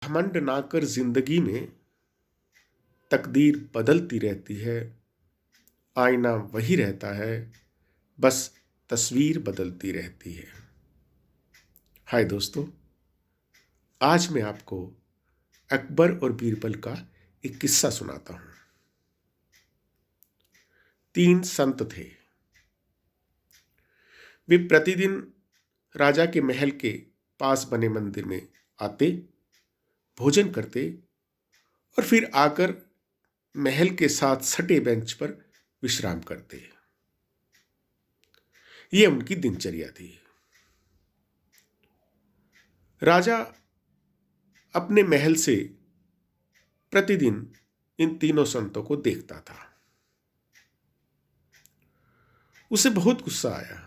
घमंड ना कर जिंदगी में, तकदीर बदलती रहती है, आईना वही रहता है, बस तस्वीर बदलती रहती है। हाय दोस्तों, आज मैं आपको अकबर और बीरबल का एक किस्सा सुनाता हूं। 3 संत थे। वे प्रतिदिन राजा के महल के पास बने मंदिर में आते, भोजन करते और फिर आकर महल के साथ सटे बेंच पर विश्राम करते। यह उनकी दिनचर्या थी। राजा अपने महल से प्रतिदिन इन तीनों संतों को देखता था। उसे बहुत गुस्सा आया।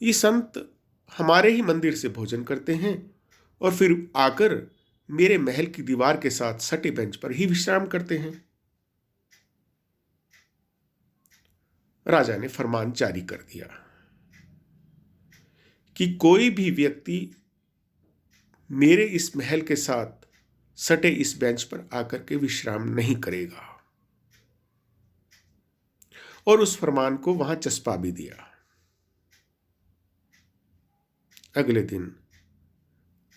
ये संत हमारे ही मंदिर से भोजन करते हैं और फिर आकर मेरे महल की दीवार के साथ सटे बेंच पर ही विश्राम करते हैं। राजा ने फरमान जारी कर दिया कि कोई भी व्यक्ति मेरे इस महल के साथ सटे इस बेंच पर आकर के विश्राम नहीं करेगा, और उस फरमान को वहां चस्पा भी दिया। अगले दिन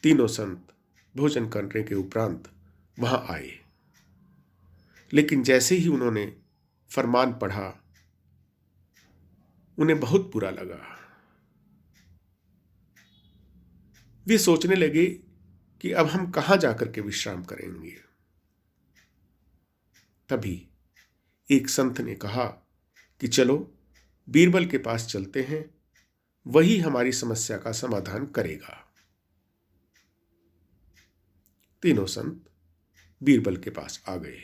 तीनों संत भोजन करने के उपरांत वहां आए, लेकिन जैसे ही उन्होंने फरमान पढ़ा, उन्हें बहुत बुरा लगा। वे सोचने लगे कि अब हम कहां जाकर के विश्राम करेंगे। तभी एक संत ने कहा कि चलो बीरबल के पास चलते हैं, वही हमारी समस्या का समाधान करेगा। तीनों संत बीरबल के पास आ गए।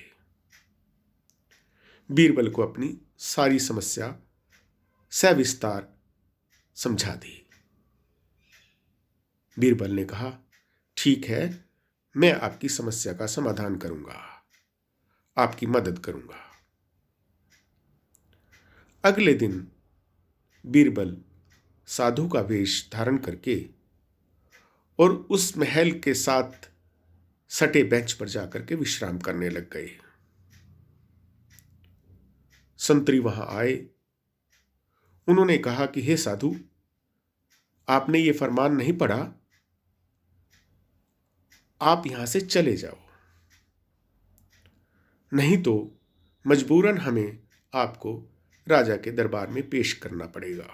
बीरबल को अपनी सारी समस्या सविस्तार समझा दी। बीरबल ने कहा, ठीक है, मैं आपकी समस्या का समाधान करूंगा, आपकी मदद करूंगा। अगले दिन बीरबल साधु का वेश धारण करके और उस महल के साथ सटे बेंच पर जाकर के विश्राम करने लग गए। संतरी वहां आए। उन्होंने कहा कि हे साधु, आपने ये फरमान नहीं पढ़ा, आप यहां से चले जाओ, नहीं तो मजबूरन हमें आपको राजा के दरबार में पेश करना पड़ेगा।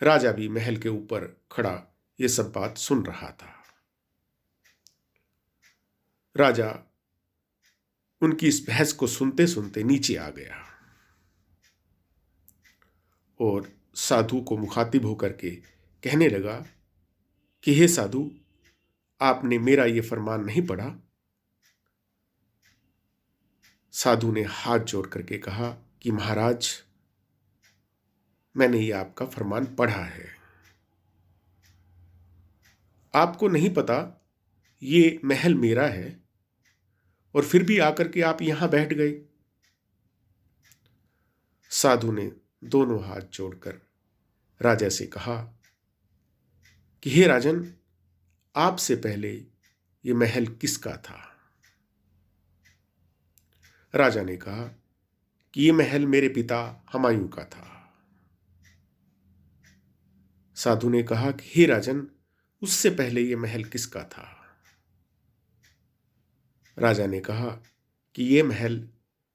राजा भी महल के ऊपर खड़ा ये सब बात सुन रहा था। राजा उनकी इस बहस को सुनते सुनते नीचे आ गया और साधु को मुखातिब होकर के कहने लगा कि हे साधु, आपने मेरा ये फरमान नहीं पढ़ा। साधु ने हाथ जोड़ करके कहा कि महाराज, मैंने ये आपका फरमान पढ़ा है। आपको नहीं पता ये महल मेरा है, और फिर भी आकर के आप यहां बैठ गए। साधु ने दोनों हाथ जोड़कर राजा से कहा कि हे राजन, आपसे पहले ये महल किसका था? राजा ने कहा कि ये महल मेरे पिता हुमायूं का था। साधु ने कहा कि हे राजन, उससे पहले ये महल किसका था? राजा ने कहा कि ये महल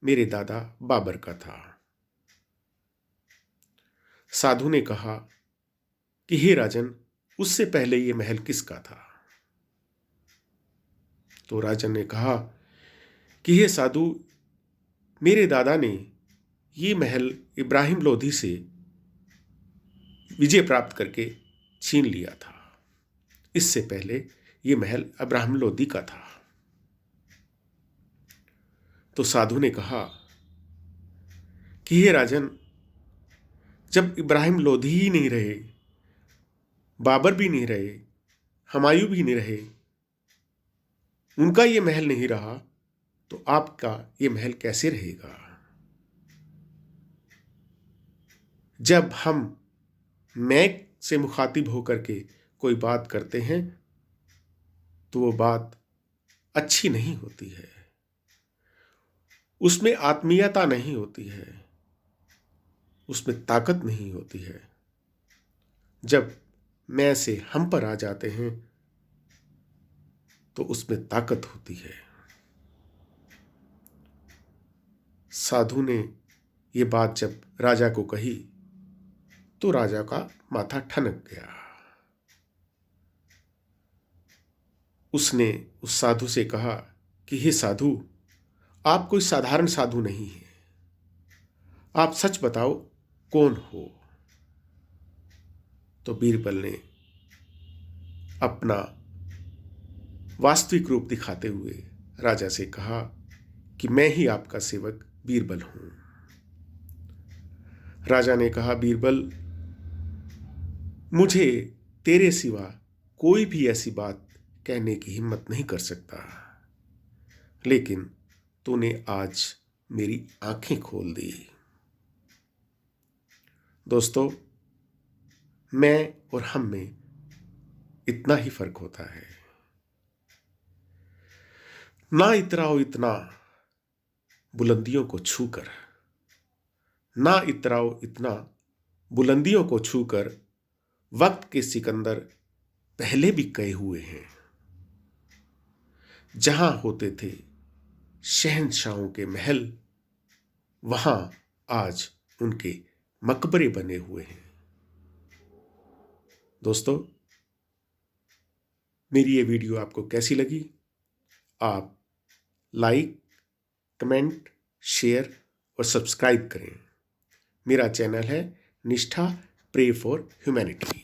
मेरे दादा बाबर का था। साधु ने कहा कि हे राजन, उससे पहले ये महल किसका था? तो राजन ने कहा कि हे साधु, मेरे दादा ने ये महल इब्राहिम लोधी से विजय प्राप्त करके छीन लिया था। इससे पहले ये महल इब्राहिम लोधी का था। तो साधु ने कहा कि हे राजन, जब इब्राहिम लोधी ही नहीं रहे, बाबर भी नहीं रहे, हुमायूं भी नहीं रहे, उनका ये महल नहीं रहा, तो आपका ये महल कैसे रहेगा? जब हम मैं से मुखातिब होकर के कोई बात करते हैं तो वो बात अच्छी नहीं होती है, उसमें आत्मीयता नहीं होती है, उसमें ताकत नहीं होती है। जब मैं से हम पर आ जाते हैं तो उसमें ताकत होती है। साधु ने ये बात जब राजा को कही तो राजा का माथा ठनक गया। उसने उस साधु से कहा कि हे साधु, आप कोई साधारण साधु नहीं हैं, आप सच बताओ कौन हो। तो बीरबल ने अपना वास्तविक रूप दिखाते हुए राजा से कहा कि मैं ही आपका सेवक बीरबल हूं। राजा ने कहा, बीरबल, मुझे तेरे सिवा कोई भी ऐसी बात कहने की हिम्मत नहीं कर सकता, लेकिन तूने आज मेरी आंखें खोल दी। दोस्तों, मैं और हम में इतना ही फर्क होता है। ना इतराओ इतना बुलंदियों को छूकर, ना इतराओ इतना बुलंदियों को छूकर, वक्त के सिकंदर पहले भी कहे हुए हैं। जहां होते थे शहंशाहों के महल, वहां आज उनके मकबरे बने हुए हैं। दोस्तों, मेरी ये वीडियो आपको कैसी लगी? आप लाइक, कमेंट, शेयर और सब्सक्राइब करें। मेरा चैनल है निष्ठा प्रे फॉर ह्यूमैनिटी।